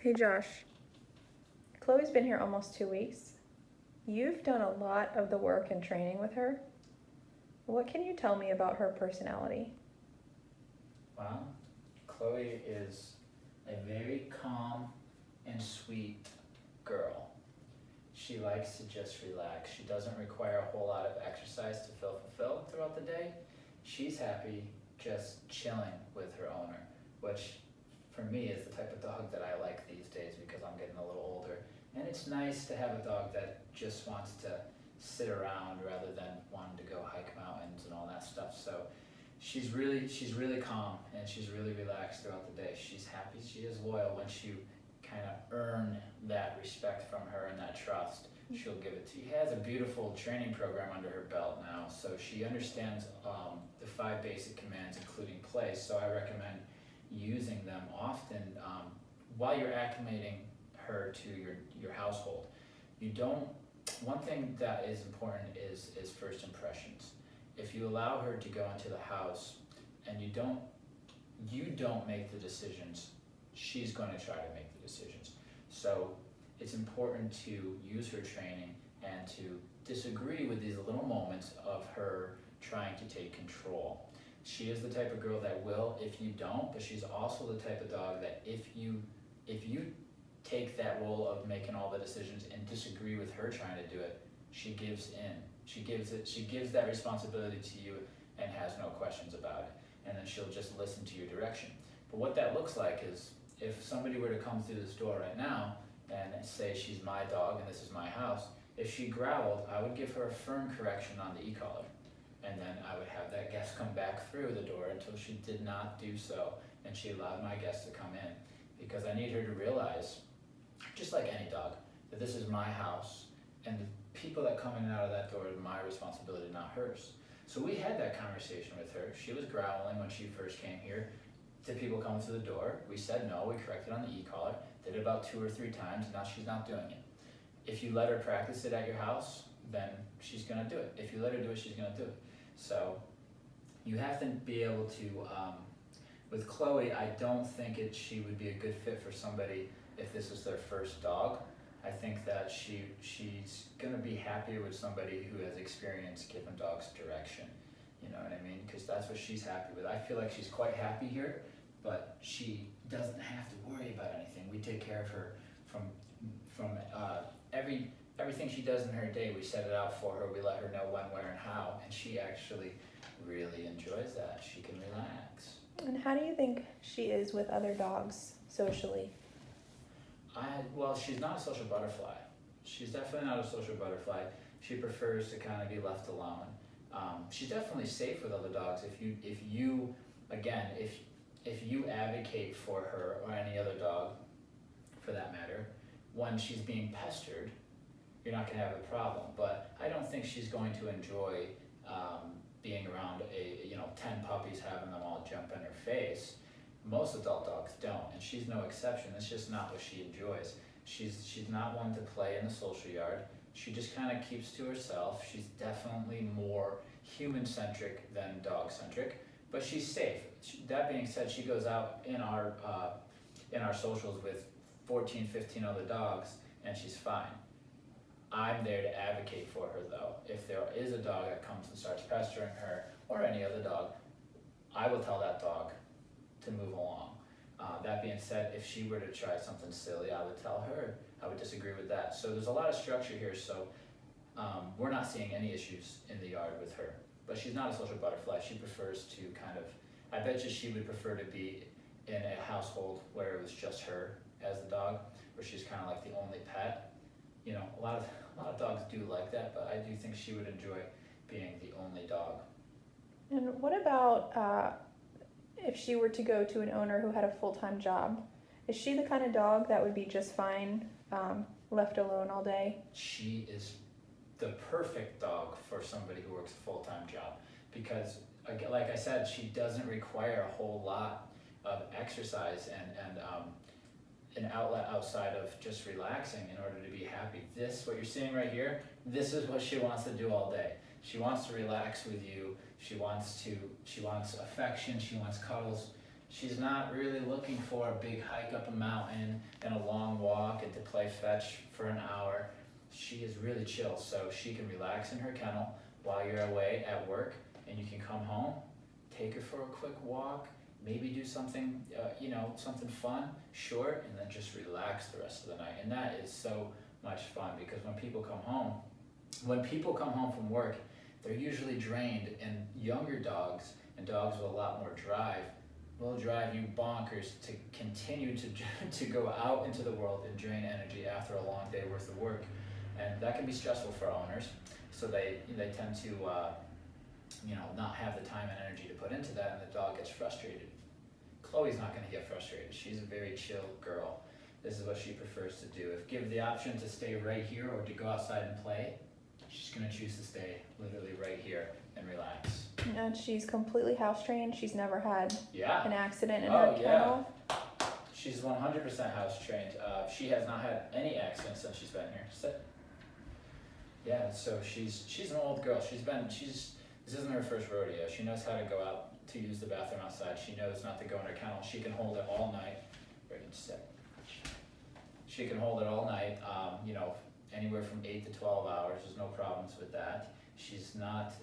Hey Josh, Chloe's been here almost 2 weeks. You've done a lot of the work and training with her. What can you tell me about her personality? Well, Chloe is a very calm and sweet girl. She likes to just relax. She doesn't require a whole lot of exercise to feel fulfilled throughout the day. She's happy just chilling with her owner, which for me is the type of dog that I like these days because I'm getting a little older. And it's nice to have a dog that just wants to sit around rather than wanting to go hike mountains and all that stuff. So she's really calm and she's really relaxed throughout the day. She's happy, she is loyal. Once you kind of earn that respect from her and that trust, she'll give it to you. She has a beautiful training program under her belt now, so she understands the 5 basic commands, including place. So I recommend using them often while you're acclimating her to your household. You don't. One thing that is important is first impressions. If you allow her to go into the house and you don't make the decisions, she's going to try to make the decisions. So it's important to use her training and to disagree with these little moments of her trying to take control. She is the type of girl that will if you don't, but she's also the type of dog that if you take that role of making all the decisions and disagree with her trying to do it, she gives in. She gives that responsibility to you and has no questions about it. And then she'll just listen to your direction. But what that looks like is if somebody were to come through this door right now and say she's my dog and this is my house, if she growled, I would give her a firm correction on the e-collar. And then I would have that guest come back through the door until she did not do so and she allowed my guest to come in. Because I need her to realize, just like any dog, that this is my house and the people that come in and out of that door is my responsibility, not hers. So we had that conversation with her. She was growling when she first came here. Did people come through the door? We said no, we corrected on the e-collar, did it about 2 or 3 times, now she's not doing it. If you let her practice it at your house, then she's gonna do it. If you let her do it, she's gonna do it. So you have to be able to, with Chloe, I don't think she would be a good fit for somebody if this is their first dog. I think that she's gonna be happier with somebody who has experience giving dogs direction. You know what I mean? Because that's what she's happy with. I feel like she's quite happy here, but she doesn't have to worry about anything. We take care of her from everything she does in her day. We set it out for her. We let her know when, where, and how, and she actually really enjoys that. She can relax. And how do you think she is with other dogs socially? Well, she's not a social butterfly. She's definitely not a social butterfly. She prefers to kind of be left alone. She's definitely safe with other dogs if you advocate for her or any other dog, for that matter, when she's being pestered, you're not going to have a problem. But I don't think she's going to enjoy being around 10 puppies, having them all jump in her face. Most adult dogs don't, and she's no exception. It's just not what she enjoys. She's not one to play in the social yard. She just kind of keeps to herself. She's definitely more human-centric than dog-centric, but she's safe. That being said, she goes out in our socials with 14, 15 other dogs, and she's fine. I'm there to advocate for her, though. If there is a dog that comes and starts pestering her, or any other dog, I will tell that dog to move along. That being said, if she were to try something silly, I would tell her. I would disagree with that. So there's a lot of structure here, so we're not seeing any issues in the yard with her. But she's not a social butterfly. She prefers to I bet you she would prefer to be in a household where it was just her as the dog, where she's kind of like the only pet. You know, a lot of dogs do like that, but I do think she would enjoy being the only dog. And what about if she were to go to an owner who had a full-time job? Is she the kind of dog that would be just fine left alone all day? She is the perfect dog for somebody who works a full-time job because, like I said, she doesn't require a whole lot of exercise and an outlet outside of just relaxing in order to be happy. What you're seeing right here, this is what she wants to do all day. She wants to relax with you. She wants affection. She wants cuddles. She's not really looking for a big hike up a mountain and a long walk and to play fetch for an hour. She is really chill, so she can relax in her kennel while you're away at work, and you can come home, take her for a quick walk, maybe do something, something fun, short, and then just relax the rest of the night. And that is so much fun, because when people come home from work, they're usually drained, and younger dogs and dogs with a lot more drive will drive you bonkers to continue to go out into the world and drain energy after a long day worth of work. And that can be stressful for owners, so they tend to not have the time and energy to put into that, and the dog gets frustrated. Chloe's not going to get frustrated. She's a very chill girl. This is what she prefers to do. If given the option to stay right here or to go outside and play, she's going to choose to stay literally right here and relax. And she's completely house trained. She's never had Yeah. an accident in her kennel. She's 100% house trained. She has not had any accidents since she's been here. Sit. Yeah, so she's an old girl. This isn't her first rodeo. She knows how to go out to use the bathroom outside. She knows not to go in her kennel. She can hold it all night. Ready to sit. She can hold it all night. Anywhere from 8 to 12 hours. There's no problems with that. She's not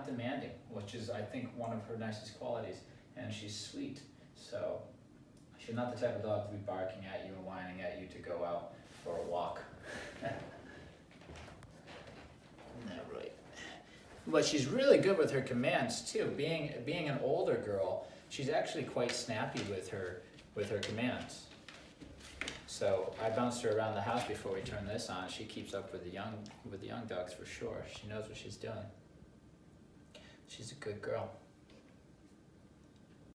demanding, which is, I think, one of her nicest qualities, and she's sweet. So she's not the type of dog to be barking at you and whining at you to go out for a walk. Not right. But she's really good with her commands too. Being an older girl, she's actually quite snappy with her commands. So I bounced her around the house before we turned this on. She keeps up with the young dogs for sure. She knows what she's doing. She's a good girl.